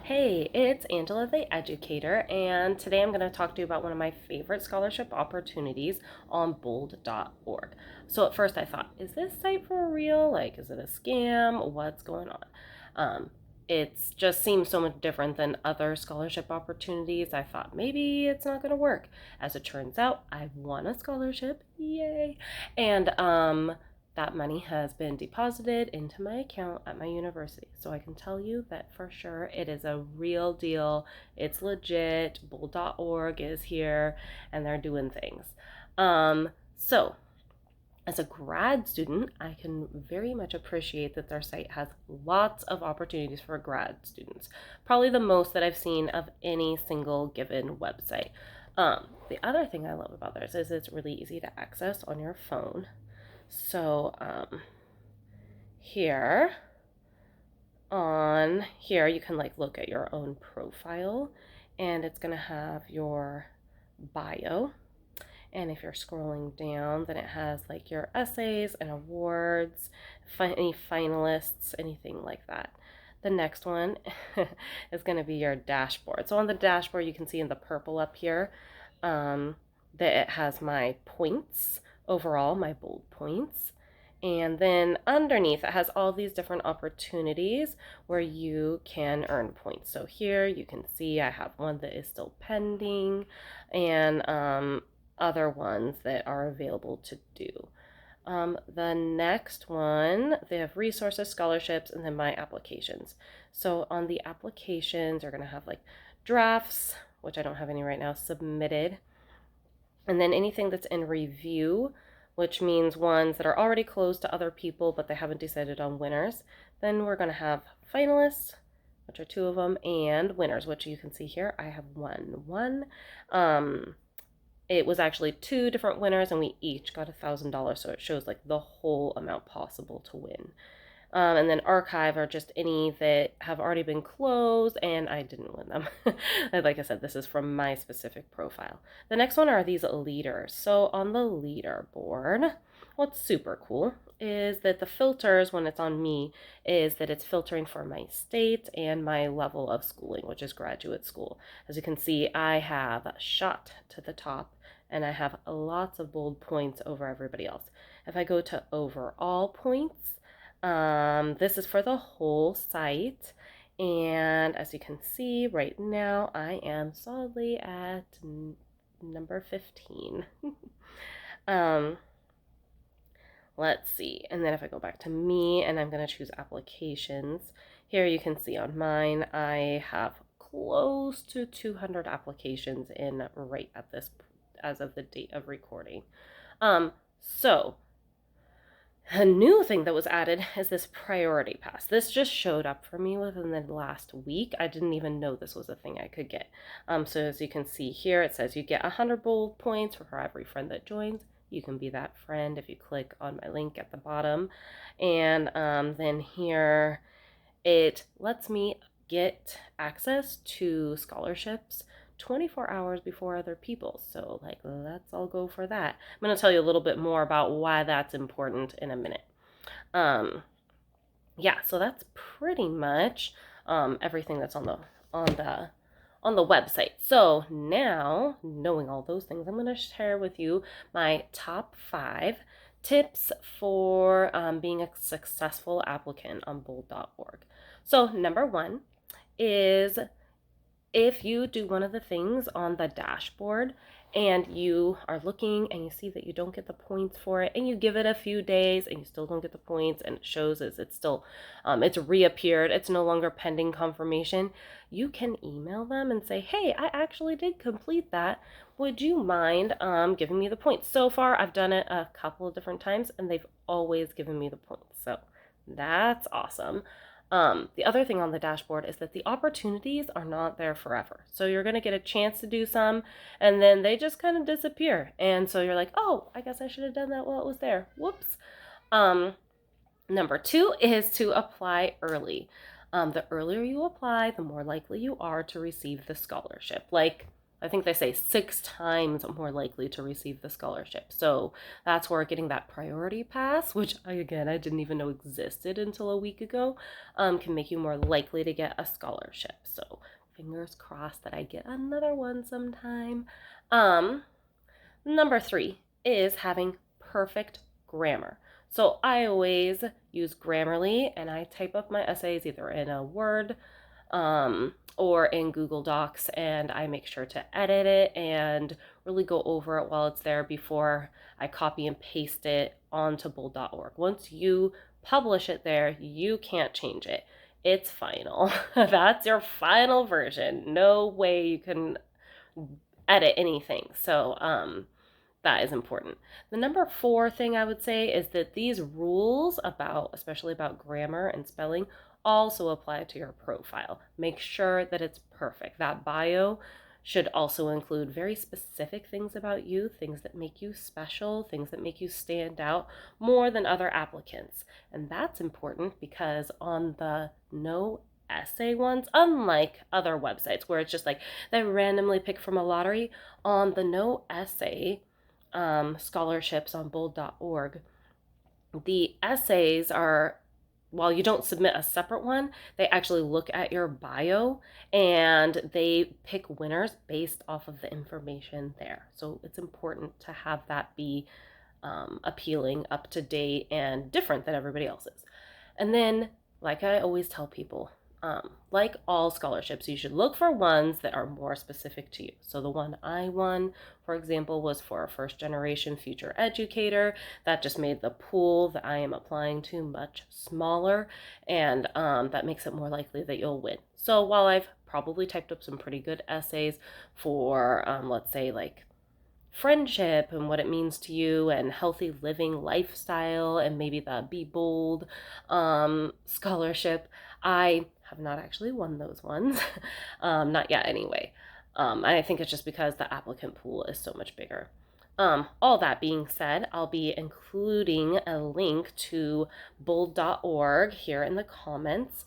Hey, it's Angela the Educator, and today I'm going to talk to you about one of my favorite scholarship opportunities on bold.org. So at first I thought, is this site for real? Like, is it a scam? What's going on? Um, it just seems so much different than other scholarship opportunities. I thought maybe it's not going to work. As it turns out, I won a scholarship. Yay! And that money has been deposited into my account at my university. So I can tell you that for sure it is a real deal. It's legit. Bold.org is here and they're doing things. So as a grad student, I can very much appreciate that their site has lots of opportunities for grad students. Probably the most that I've seen of any single given website. The other thing I love about theirs is it's really easy to access on your phone. So here on here you can like look at your own profile, and it's going to have your bio, and if you're scrolling down then it has like your essays and awards, any finalists, anything like that. The next one is going to be your dashboard. So on the dashboard you can see in the purple up here that it has my points overall, my bold points. And then underneath it has all these different opportunities where you can earn points. So here you can see I have one that is still pending, and other ones that are available to do. The next one, they have resources, scholarships, and then my applications. So on the applications, you're going to have like drafts, which I don't have any right now, submitted, and then anything that's in review, which means ones that are already closed to other people but they haven't decided on winners. Then we're going to have finalists, which are two of them, and winners, which you can see here. I have one. It was actually two different winners and we each got $1,000, so it shows like the whole amount possible to win. And then archive are just any that have already been closed and I didn't win them. Like I said, this is from my specific profile. The next one are these leaders. So on the leaderboard, what's super cool is that the filters, when it's on me, is that it's filtering for my state and my level of schooling, which is graduate school. As you can see, I have shot to the top and I have lots of bold points over everybody else. If I go to overall points, this is for the whole site, and as you can see right now, I am solidly at number 15. um, let's see, and then if I go back to me and I'm going to choose applications, here you can see on mine, I have close to 200 applications in right at this, as of the date of recording. So a new thing that was added is this priority pass. This just showed up for me within the last week. I didn't even know this was a thing I could get. So as you can see here, it says you get 100 bold points for every friend that joins. You can be that friend if you click on my link at the bottom. And then here it lets me get access to scholarships 24 hours before other people. So like, let's all go for that. I'm going to tell you a little bit more about why that's important in a minute. Yeah, so that's pretty much everything that's on the website. So now, knowing all those things, I'm going to share with you my top 5 tips for being a successful applicant on bold.org. So number 1 is, if you do one of the things on the dashboard and you are looking and you see that you don't get the points for it and you give it a few days and you still don't get the points and it shows as it's still, it's reappeared, it's no longer pending confirmation, you can email them and say, hey, I actually did complete that. Would you mind giving me the points? So far, I've done it a couple of different times and they've always given me the points. So that's awesome. The other thing on the dashboard is that the opportunities are not there forever. So you're going to get a chance to do some and then they just kind of disappear. And so you're like, oh, I guess I should have done that while it was there. Whoops. Number 2 is to apply early. The earlier you apply, the more likely you are to receive the scholarship. Like I think they say 6 times more likely to receive the scholarship. So that's where getting that priority pass, which I didn't even know existed until a week ago, can make you more likely to get a scholarship. So fingers crossed that I get another one sometime. Number 3 is having perfect grammar. So I always use Grammarly and I type up my essays either in a Word or in Google Docs, and I make sure to edit it and really go over it while it's there before I copy and paste it onto bold.org. Once you publish it there, you can't change it. It's final. That's your final version. No way you can edit anything. So, that is important. The number 4 thing I would say is that these rules about, especially about grammar and spelling, also apply to your profile. Make sure that it's perfect. That bio should also include very specific things about you, things that make you special, things that make you stand out more than other applicants. And that's important because on the no essay ones, unlike other websites where it's just like they randomly pick from a lottery, on the no essay scholarships on bold.org, the essays are, while you don't submit a separate one, they actually look at your bio and they pick winners based off of the information there. So it's important to have that be appealing, up to date, and different than everybody else's. And then, like I always tell people, like all scholarships, you should look for ones that are more specific to you. So the one I won, for example, was for a first generation future educator. That just made the pool that I am applying to much smaller, and that makes it more likely that you'll win. So while I've probably typed up some pretty good essays for, let's say, like friendship and what it means to you and healthy living lifestyle and maybe the Be Bold scholarship, I have not actually won those ones. Not yet anyway. I think it's just because the applicant pool is so much bigger. All that being said, I'll be including a link to bold.org here in the comments.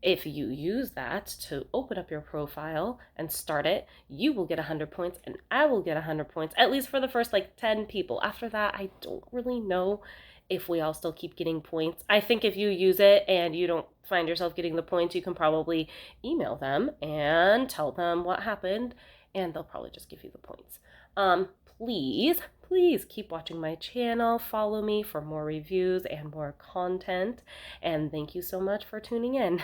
If you use that to open up your profile and start it, you will get 100 points and I will get 100 points, at least for the first like 10 people. After that, I don't really know if we all still keep getting points. I think if you use it and you don't find yourself getting the points, you can probably email them and tell them what happened and they'll probably just give you the points. Please keep watching my channel. Follow me for more reviews and more content. And thank you so much for tuning in.